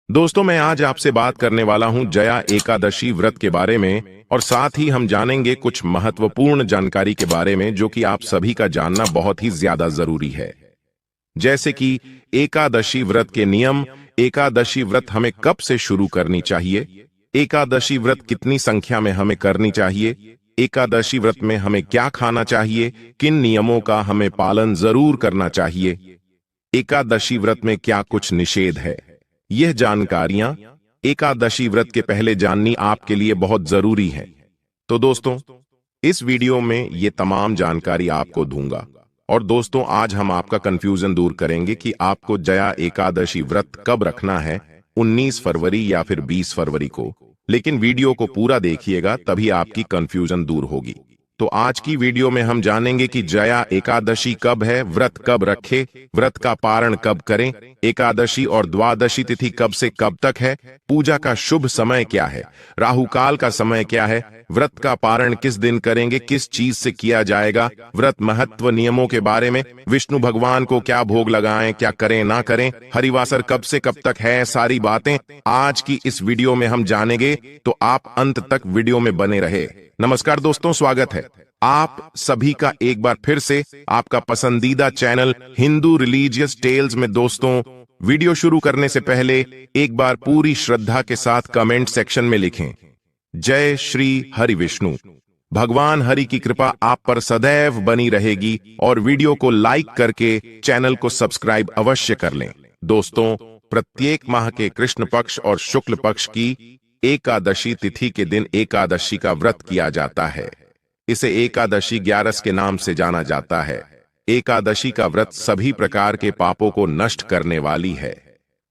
दोस्तों, मैं आज आपसे बात करने वाला हूं जया एकादशी व्रत के बारे में और साथ ही हम जानेंगे कुछ महत्वपूर्ण जानकारी के बारे में जो कि आप सभी का जानना बहुत ही ज्यादा जरूरी है। जैसे कि एकादशी व्रत के नियम, एकादशी व्रत हमें कब से शुरू करनी चाहिए, एकादशी व्रत कितनी संख्या में हमें करनी चाहिए, एकादशी व्रत में हमें क्या खाना चाहिए, किन नियमों का हमें पालन जरूर करना चाहिए, एकादशी व्रत में क्या कुछ निषेध है। यह जानकारियां एकादशी व्रत के पहले जाननी आपके लिए बहुत जरूरी है। तो दोस्तों, इस वीडियो में ये तमाम जानकारी आपको दूंगा। और दोस्तों, आज हम आपका कंफ्यूजन दूर करेंगे कि आपको जया एकादशी व्रत कब रखना है, 19 फरवरी या फिर 20 फरवरी को। लेकिन वीडियो को पूरा देखिएगा, तभी आपकी कंफ्यूजन दूर होगी। तो आज की वीडियो में हम जानेंगे कि जया एकादशी कब है, व्रत कब रखे, व्रत का पारण कब करें, एकादशी और द्वादशी तिथि कब से कब तक है, पूजा का शुभ समय क्या है, राहु काल का समय क्या है, व्रत का पारण किस दिन करेंगे, किस चीज से किया जाएगा, व्रत महत्व, नियमों के बारे में, विष्णु भगवान को क्या भोग लगाएं, क्या करें ना करें, हरिवासर कब से कब तक है, सारी बातें आज की इस वीडियो में हम जानेंगे। तो आप अंत तक वीडियो में बने रहे। नमस्कार दोस्तों, स्वागत है आप सभी का एक बार फिर से आपका पसंदीदा चैनल हिंदू रिलीजियस टेल्स में। दोस्तों, वीडियो शुरू करने से पहले एक बार पूरी श्रद्धा के साथ कमेंट सेक्शन में लिखें, जय श्री हरि विष्णु। भगवान हरि की कृपा आप पर सदैव बनी रहेगी और वीडियो को लाइक करके चैनल को सब्सक्राइब अवश्य कर लें। दोस्तों, प्रत्येक माह के कृष्ण पक्ष और शुक्ल पक्ष की एकादशी तिथि के दिन एकादशी का व्रत किया जाता है। इसे एकादशी 11 के नाम से जाना जाता है। एकादशी का व्रत सभी प्रकार के पापों को नष्ट करने वाली है।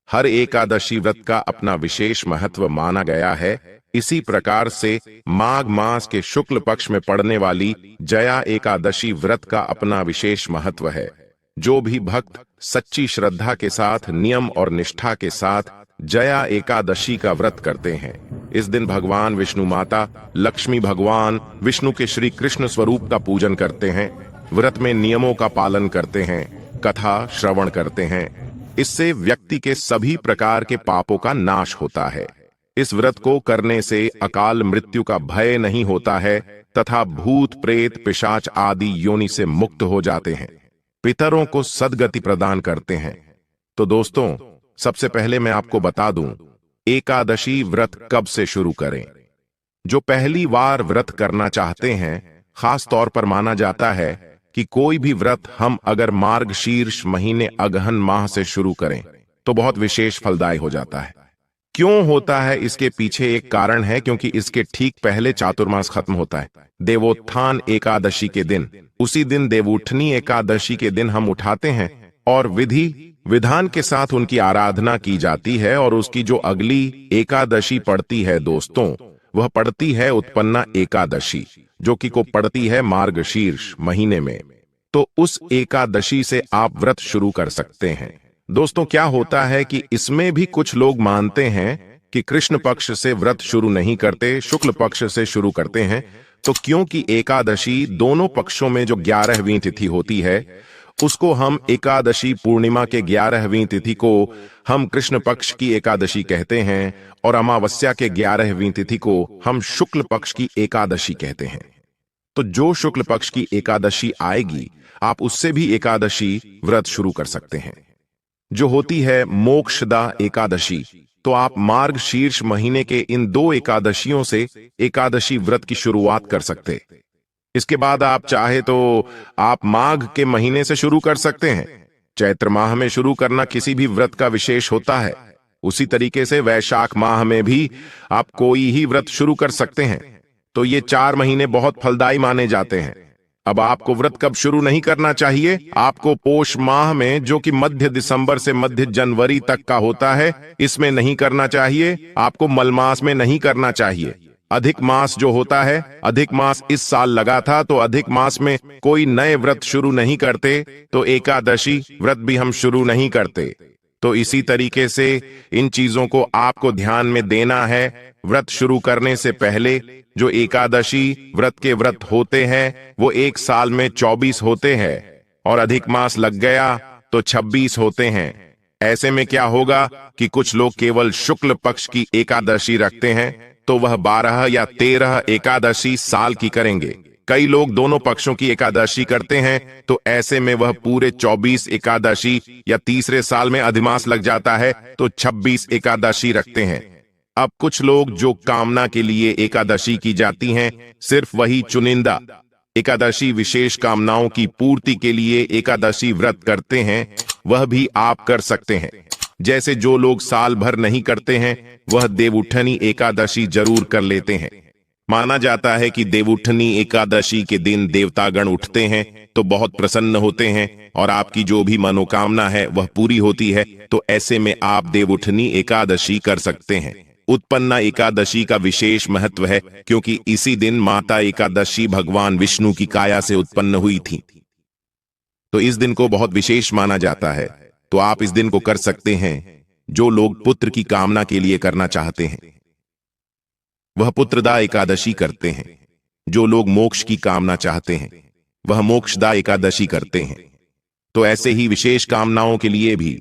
हर एकादशी व्रत का अपना विशेष महत्व माना गया है। इसी प्रकार से माघ मास के शुक्ल पक्ष में पड़ने वाली जया एकादशी व्रत का अपना विशेष महत्व है। जो भी भक्त सच्ची श्रद्धा के साथ, नियम और निष्ठा के साथ जया एकादशी का व्रत करते हैं, इस दिन भगवान विष्णु माता, लक्ष्मी भगवान विष्णु के श्री कृष्ण स्वरूप का पूजन करते हैं। व्रत में नियमों का पालन करते हैं, कथा श्रवण करते हैं। इससे व्यक्ति के सभी प्रकार के पापों का नाश होता है। इस व्रत को करने से अकाल मृत्यु का भय नहीं होता है तथा भूत प्रेत पिशाच आदि योनि से मुक्त हो जाते हैं, पितरों को सद्गति प्रदान करते हैं। तो दोस्तों, सबसे पहले मैं आपको बता दूं, एकादशी व्रत कब से शुरू करें। जो पहली बार व्रत करना चाहते हैं, खास तौर पर माना जाता है कि कोई भी व्रत हम अगर मार्गशीर्ष महीने अगहन माह से शुरू करें तो बहुत विशेष फलदायी हो जाता है। क्यों होता है, इसके पीछे एक कारण है, क्योंकि इसके ठीक पहले चातुर्मास खत्म होता है। देवोत्थान एकादशी के दिन, उसी दिन देवउठनी एकादशी के दिन हम उठाते हैं और विधि विधान के साथ उनकी आराधना की जाती है। और उसकी जो अगली एकादशी पड़ती है दोस्तों, वह पड़ती है उत्पन्ना एकादशी, जो कि को पड़ती है मार्गशीर्ष महीने में। तो उस एकादशी से आप व्रत शुरू कर सकते हैं। दोस्तों, क्या होता है कि इसमें भी कुछ लोग मानते हैं कि कृष्ण पक्ष से व्रत शुरू नहीं करते, शुक्ल पक्ष से शुरू करते हैं। तो क्योंकि एकादशी दोनों पक्षों में जो 11वीं तिथि होती है, उसको हम एकादशी पूर्णिमा के 11वीं तिथि को हम कृष्ण पक्ष की एकादशी कहते हैं और अमावस्या के 11वीं तिथि को हम शुक्ल पक्ष की एकादशी कहते हैं। तो जो शुक्ल पक्ष की एकादशी आएगी, आप उससे भी एकादशी व्रत शुरू कर सकते हैं, जो होती है मोक्षदा एकादशी। तो आप मार्गशीर्ष महीने के इन 2 एकादशियों से एकादशी व्रत की शुरुआत कर सकते। इसके बाद आप चाहे तो आप माघ के महीने से शुरू कर सकते हैं। चैत्र माह में शुरू करना किसी भी व्रत का विशेष होता है। उसी तरीके से वैशाख माह में भी आप कोई ही व्रत शुरू कर सकते हैं। तो ये 4 महीने बहुत फलदायी माने जाते हैं। अब आपको व्रत कब शुरू नहीं करना चाहिए? आपको पोष माह में, जो कि मध्य दिसंबर से मध्य जनवरी तक का होता है, इसमें नहीं करना चाहिए। आपको मलमास में नहीं करना चाहिए। अधिक मास जो होता है, अधिक मास इस साल लगा था, तो अधिक मास में कोई नए व्रत शुरू नहीं करते, तो एकादशी व्रत भी हम शुरू नहीं करते। तो इसी तरीके से इन चीजों को आपको ध्यान में देना है। व्रत शुरू करने से पहले जो एकादशी व्रत के व्रत होते हैं, वो एक साल में 24 होते हैं और अधिक मास लग गया तो 26 होते हैं। ऐसे में क्या होगा कि कुछ लोग केवल शुक्ल पक्ष की एकादशी रखते हैं तो वह 12 या 13 एकादशी साल की करेंगे। कई लोग दोनों पक्षों की एकादशी करते हैं तो ऐसे में वह पूरे 24 एकादशी या तीसरे साल में अधिमास लग जाता है तो 26 एकादशी रखते हैं। अब कुछ लोग जो कामना के लिए एकादशी की जाती हैं, सिर्फ वही चुनिंदा एकादशी विशेष कामनाओं की पूर्ति के लिए एकादशी व्रत करते हैं, वह भी आप कर सकते हैं। जैसे जो लोग साल भर नहीं करते हैं वह देवउठनी एकादशी जरूर कर लेते हैं। माना जाता है कि देवउठनी एकादशी के दिन देवतागण उठते हैं तो बहुत प्रसन्न होते हैं और आपकी जो भी मनोकामना है वह पूरी होती है। तो ऐसे में आप देवउठनी एकादशी कर सकते हैं। उत्पन्ना एकादशी का विशेष महत्व है क्योंकि इसी दिन माता एकादशी भगवान विष्णु की काया से उत्पन्न हुई थी, तो इस दिन को बहुत विशेष माना जाता है। तो आप इस दिन को कर सकते हैं। जो लोग पुत्र की कामना के लिए करना चाहते हैं वह पुत्रदा एकादशी करते हैं। जो लोग मोक्ष की कामना चाहते हैं वह मोक्षदा एकादशी करते हैं। तो ऐसे ही विशेष कामनाओं के लिए भी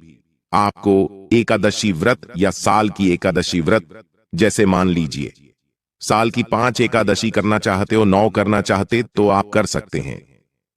आपको एकादशी व्रत या साल की एकादशी व्रत, जैसे मान लीजिए साल की 5 एकादशी करना चाहते हो, 9 करना चाहते तो आप कर सकते हैं।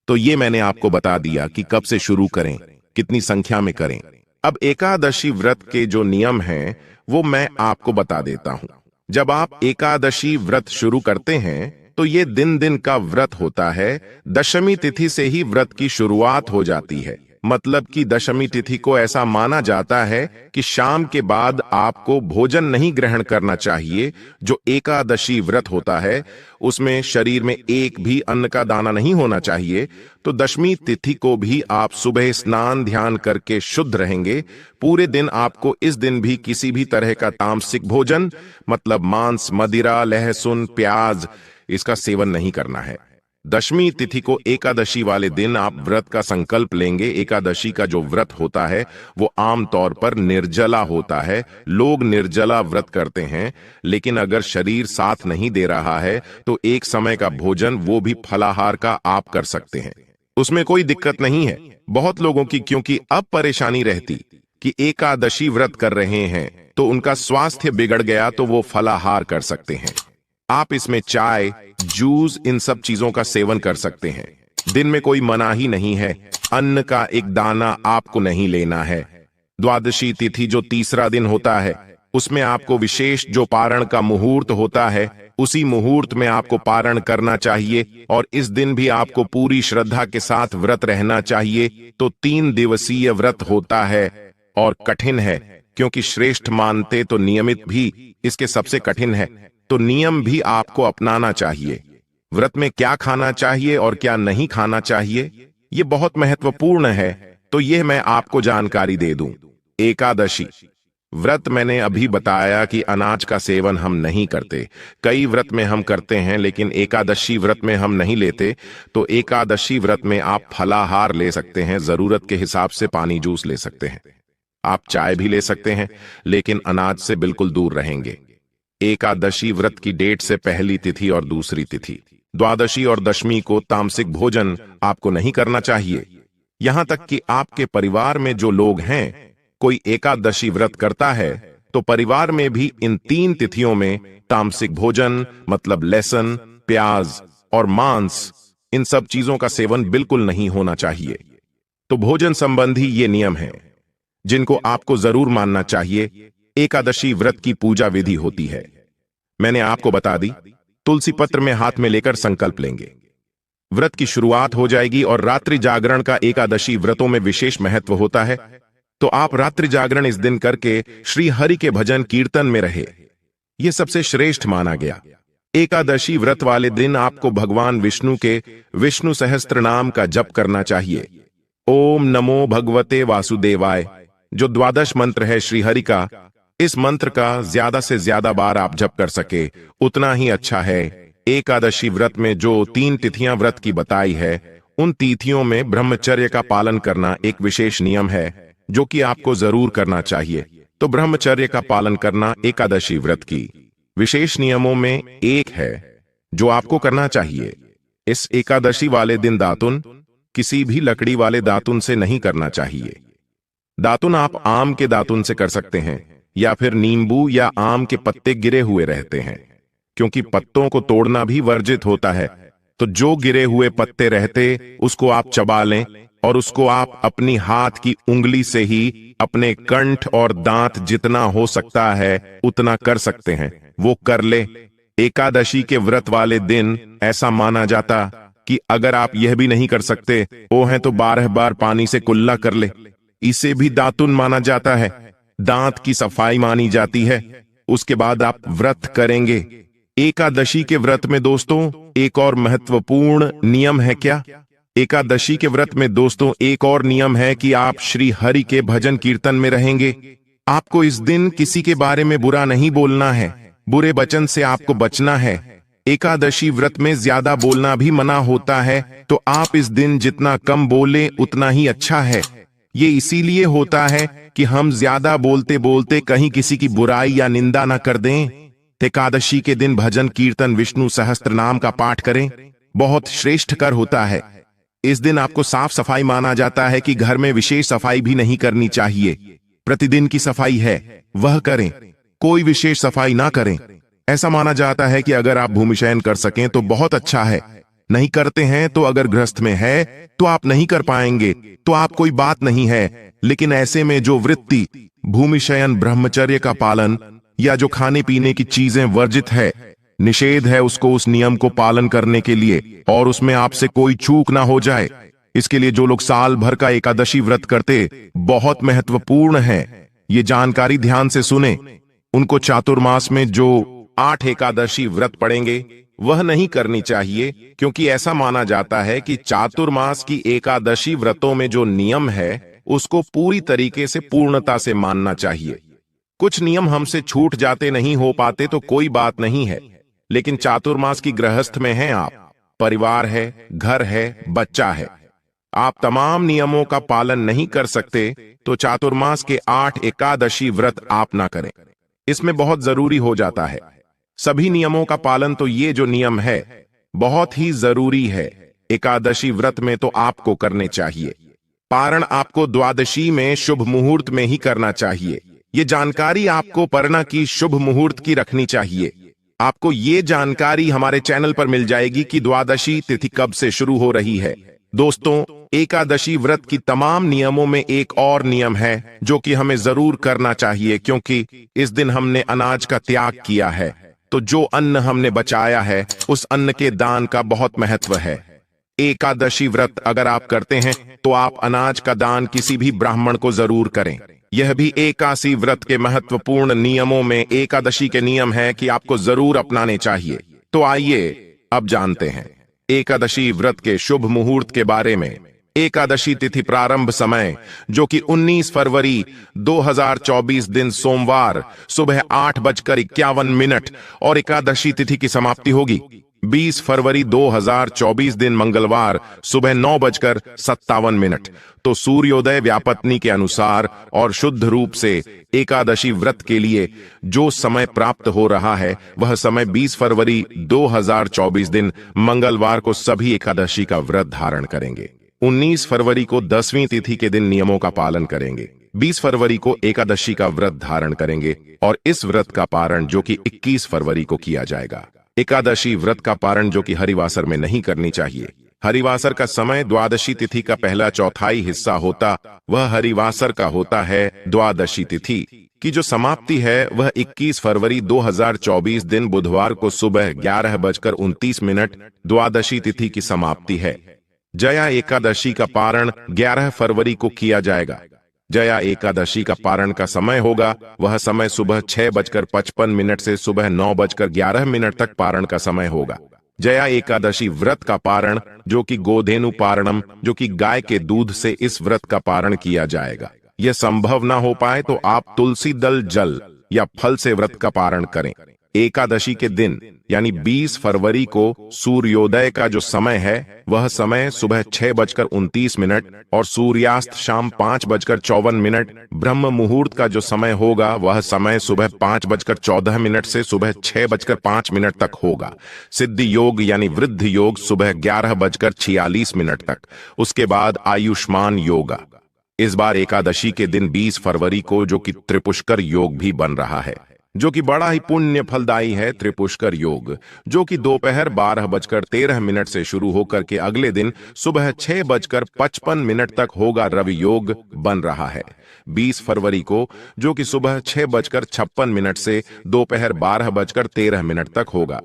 तो ये मैंने आपको बता दिया कि कब से शुरू करें, कितनी संख्या में करें। अब एकादशी व्रत के जो नियम हैं वो मैं आपको बता देता हूं। जब आप एकादशी व्रत शुरू करते हैं तो ये दिन दिन का व्रत होता है। दशमी तिथि से ही व्रत की शुरुआत हो जाती है। मतलब कि दशमी तिथि को ऐसा माना जाता है कि शाम के बाद आपको भोजन नहीं ग्रहण करना चाहिए। जो एकादशी व्रत होता है उसमें शरीर में एक भी अन्न का दाना नहीं होना चाहिए। तो दशमी तिथि को भी आप सुबह स्नान ध्यान करके शुद्ध रहेंगे। पूरे दिन आपको इस दिन भी किसी भी तरह का तामसिक भोजन, मतलब मांस, मदिरा, लहसुन, प्याज, इसका सेवन नहीं करना है। दशमी तिथि को एकादशी वाले दिन आप व्रत का संकल्प लेंगे। एकादशी का जो व्रत होता है वो आमतौर पर निर्जला होता है। लोग निर्जला व्रत करते हैं, लेकिन अगर शरीर साथ नहीं दे रहा है तो एक समय का भोजन, वो भी फलाहार का, आप कर सकते हैं। उसमें कोई दिक्कत नहीं है बहुत लोगों की, क्योंकि अब परेशानी रहती कि एकादशी व्रत कर रहे हैं तो उनका स्वास्थ्य बिगड़ गया तो वो फलाहार कर सकते हैं। आप इसमें चाय, जूस, इन सब चीजों का सेवन कर सकते हैं। दिन में कोई मनाही नहीं है। अन्न का एक दाना आपको नहीं लेना है। द्वादशी तिथि जो तीसरा दिन होता है उसमें आपको विशेष जो पारण का मुहूर्त होता है उसी मुहूर्त में आपको पारण करना चाहिए और इस दिन भी आपको पूरी श्रद्धा के साथ व्रत रहना चाहिए। तो 3 दिवसीय व्रत होता है और कठिन है, क्योंकि श्रेष्ठ मानते तो नियमित भी इसके सबसे कठिन है। तो नियम भी आपको अपनाना चाहिए। व्रत में क्या खाना चाहिए और क्या नहीं खाना चाहिए ये बहुत महत्वपूर्ण है। तो यह मैं आपको जानकारी दे दूं। एकादशी व्रत मैंने अभी बताया कि अनाज का सेवन हम नहीं करते। कई व्रत में हम करते हैं लेकिन एकादशी व्रत में हम नहीं लेते। तो एकादशी व्रत में आप फलाहार ले सकते हैं, जरूरत के हिसाब से पानी, जूस ले सकते हैं। आप चाय भी ले सकते हैं, लेकिन अनाज से बिल्कुल दूर रहेंगे। एकादशी व्रत की डेट से पहली तिथि और दूसरी तिथि, द्वादशी और दशमी को तामसिक भोजन आपको नहीं करना चाहिए। यहां तक कि आपके परिवार में जो लोग हैं, कोई एकादशी व्रत करता है तो परिवार में भी इन 3 तिथियों में तामसिक भोजन, मतलब लहसुन, प्याज और मांस, इन सब चीजों का सेवन बिल्कुल नहीं होना चाहिए। तो भोजन संबंधी ये नियम हैं जिनको आपको जरूर मानना चाहिए। एकादशी व्रत की पूजा विधि होती है, मैंने आपको बता दी। तुलसी पत्र में हाथ में लेकर संकल्प लेंगे। व्रत की शुरुआत हो जाएगी और रात्रि जागरण का एकादशी व्रतों में विशेष महत्व होता है। तो आप रात्रि जागरण इस दिन करके श्री हरि के भजन कीर्तन में रहे, यह सबसे श्रेष्ठ माना गया। एकादशी व्रत वाले दिन आपको भगवान विष्णु के विष्णु सहस्त्र नाम का जप करना चाहिए। ओम नमो भगवते वासुदेवाय, जो द्वादश मंत्र है श्री हरि का, इस मंत्र का ज्यादा से ज्यादा बार आप जप कर सके उतना ही अच्छा है। एकादशी व्रत में जो 3 तिथियां व्रत की बताई है, उन तिथियों में ब्रह्मचर्य का पालन करना एक विशेष नियम है जो कि आपको जरूर करना चाहिए। तो ब्रह्मचर्य का पालन करना एकादशी व्रत की विशेष नियमों में एक है जो आपको करना चाहिए। इस एकादशी वाले दिन दातुन किसी भी लकड़ी वाले दातुन से नहीं करना चाहिए। दातुन आप आम के दातुन से कर सकते हैं या फिर नींबू या आम के पत्ते गिरे हुए रहते हैं, क्योंकि पत्तों को तोड़ना भी वर्जित होता है। तो जो गिरे हुए पत्ते रहते उसको आप चबा लें और उसको आप अपनी हाथ की उंगली से ही अपने कंठ और दांत जितना हो सकता है उतना कर सकते हैं, वो कर ले। एकादशी के व्रत वाले दिन ऐसा माना जाता कि अगर आप यह भी नहीं कर सकते वो हैं तो 12 बार पानी से कुल्ला कर ले। इसे भी दातुन माना जाता है, दांत की सफाई मानी जाती है। उसके बाद आप व्रत करेंगे। एकादशी के व्रत में दोस्तों एक और महत्वपूर्ण नियम है। क्या? एकादशी के व्रत में दोस्तों एक और नियम है कि आप श्री हरि के भजन कीर्तन में रहेंगे। आपको इस दिन किसी के बारे में बुरा नहीं बोलना है, बुरे वचन से आपको बचना है। एकादशी व्रत में ज्यादा बोलना भी मना होता है, तो आप इस दिन जितना कम बोले उतना ही अच्छा है। ये इसीलिए होता है कि हम ज्यादा बोलते बोलते कहीं किसी की बुराई या निंदा ना कर दें। एकादशी के दिन भजन कीर्तन विष्णु सहस्त्र नाम का पाठ करें, बहुत श्रेष्ठ कर होता है। इस दिन आपको साफ सफाई माना जाता है कि घर में विशेष सफाई भी नहीं करनी चाहिए। प्रतिदिन की सफाई है वह करें, कोई विशेष सफाई ना करें। ऐसा माना जाता है कि अगर आप भूमि शयन कर सकें तो बहुत अच्छा है, नहीं करते हैं तो अगर गृहस्थ में है तो आप नहीं कर पाएंगे तो आप कोई बात नहीं है। लेकिन ऐसे में जो वृत्ति भूमि शयन ब्रह्मचर्य का पालन या जो खाने पीने की चीजें वर्जित है, निषेध है, उसको उस नियम को पालन करने के लिए और उसमें आपसे कोई चूक ना हो जाए, इसके लिए जो लोग साल भर का एकादशी व्रत करते बहुत महत्वपूर्ण है। ये जानकारी ध्यान से सुने। उनको चातुर्मास में जो 8 एकादशी व्रत पड़ेंगे वह नहीं करनी चाहिए, क्योंकि ऐसा माना जाता है कि चातुर्मास की एकादशी व्रतों में जो नियम है उसको पूरी तरीके से पूर्णता से मानना चाहिए। कुछ नियम हमसे छूट जाते, नहीं हो पाते तो कोई बात नहीं है, लेकिन चातुर्मास की गृहस्थ में हैं आप, परिवार है, घर है, बच्चा है, आप तमाम नियमों का पालन नहीं कर सकते तो चातुर्मास के 8 एकादशी व्रत आप ना करें। इसमें बहुत जरूरी हो जाता है सभी नियमों का पालन। तो ये जो नियम है बहुत ही जरूरी है। एकादशी व्रत में तो आपको करने चाहिए। पारण आपको द्वादशी में शुभ मुहूर्त में ही करना चाहिए। ये जानकारी आपको परणा की शुभ मुहूर्त की रखनी चाहिए। आपको ये जानकारी हमारे चैनल पर मिल जाएगी कि द्वादशी तिथि कब से शुरू हो रही है। दोस्तों, एकादशी व्रत की तमाम नियमों में एक और नियम है जो कि हमें जरूर करना चाहिए, क्योंकि इस दिन हमने अनाज का त्याग किया है। तो जो अन्न हमने बचाया है उस अन्न के दान का बहुत महत्व है। एकादशी व्रत अगर आप करते हैं तो आप अनाज का दान किसी भी ब्राह्मण को जरूर करें। यह भी एकादशी व्रत के महत्वपूर्ण नियमों में एकादशी के नियम है कि आपको जरूर अपनाने चाहिए। तो आइए अब जानते हैं एकादशी व्रत के शुभ मुहूर्त के बारे में। एकादशी तिथि प्रारंभ समय जो कि 19 फरवरी 2024 दिन सोमवार सुबह 8:51 और एकादशी तिथि की समाप्ति होगी 20 फरवरी 2024 दिन मंगलवार सुबह 9:57। तो सूर्योदय व्यापत्नी के अनुसार और शुद्ध रूप से एकादशी व्रत के लिए जो समय प्राप्त हो रहा है वह समय 20 फरवरी 2024 दिन मंगलवार को सभी एकादशी का व्रत धारण करेंगे। 19 फरवरी को 10वीं तिथि के दिन नियमों का पालन करेंगे। 20 फरवरी को एकादशी का व्रत धारण करेंगे और इस व्रत का पारण जो कि 21 फरवरी को किया जाएगा। एकादशी व्रत का पारण जो कि हरिवासर में नहीं करनी चाहिए। हरिवासर का समय द्वादशी तिथि का पहला चौथाई हिस्सा होता वह हरिवासर का होता है। द्वादशी तिथि की जो समाप्ति है वह 21 फरवरी 2024 दिन बुधवार को सुबह 11:29 द्वादशी तिथि की समाप्ति है। जया एकादशी का पारण 11 फरवरी को किया जाएगा। जया एकादशी का पारण का समय होगा वह समय सुबह 6:55 से सुबह 9:11 तक पारण का समय होगा। जया एकादशी व्रत का पारण जो कि गोधेनु पारणम जो कि गाय के दूध से इस व्रत का पारण किया जाएगा। यह संभव ना हो पाए तो आप तुलसी दल जल या फल से व्रत का पारण करें। एकादशी के दिन यानी 20 फरवरी को सूर्योदय का जो समय है वह समय सुबह 6:29 और सूर्यास्त शाम 5:54। ब्रह्म मुहूर्त का जो समय होगा वह समय सुबह 5:14 से सुबह 6:05 तक होगा। सिद्धि योग यानी वृद्ध योग सुबह 11:46 तक। उसके बाद आयुष्मान योगा। इस बार एकादशी के दिन 20 फरवरी को जो कि त्रिपुष्कर योग भी बन रहा है, जो कि बड़ा ही पुण्य फलदायी है। त्रिपुष्कर योग जो कि दोपहर 12:13 से शुरू होकर के अगले दिन सुबह 6:55 तक होगा, रवि योग बन रहा है 20 फरवरी को, जो कि सुबह 6:56 से दोपहर 12:13 तक होगा।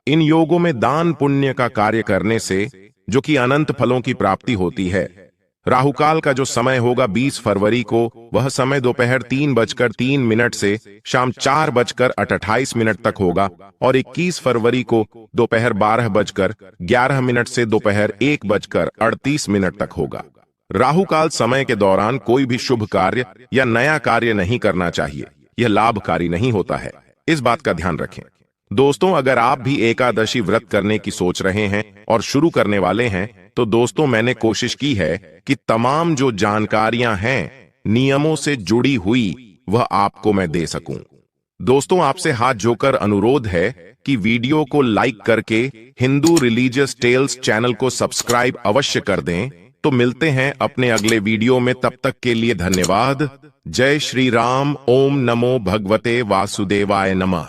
इन योगों में दान पुण्य का कार्य करने से जो कि अनंत फलों की प्राप्ति होती है। राहुकाल का जो समय होगा 20 फरवरी को, वह समय दोपहर 3:03 से शाम 4:28 तक होगा और 21 फरवरी को दोपहर 12:11 से दोपहर 1:38 तक होगा। राहुकाल समय के दौरान कोई भी शुभ कार्य या नया कार्य नहीं करना चाहिए, यह लाभकारी नहीं होता है, इस बात का ध्यान रखें। दोस्तों, अगर आप भी एकादशी व्रत करने की सोच रहे हैं और शुरू करने वाले हैं, तो दोस्तों मैंने कोशिश की है कि तमाम जो जानकारियां हैं नियमों से जुड़ी हुई वह आपको मैं दे सकूं। दोस्तों, आपसे हाथ जोड़कर अनुरोध है कि वीडियो को लाइक करके हिंदू रिलीजियस टेल्स चैनल को सब्सक्राइब अवश्य कर दें। तो मिलते हैं अपने अगले वीडियो में, तब तक के लिए धन्यवाद। जय श्री राम। ओम नमो भगवते वासुदेवाय नमः।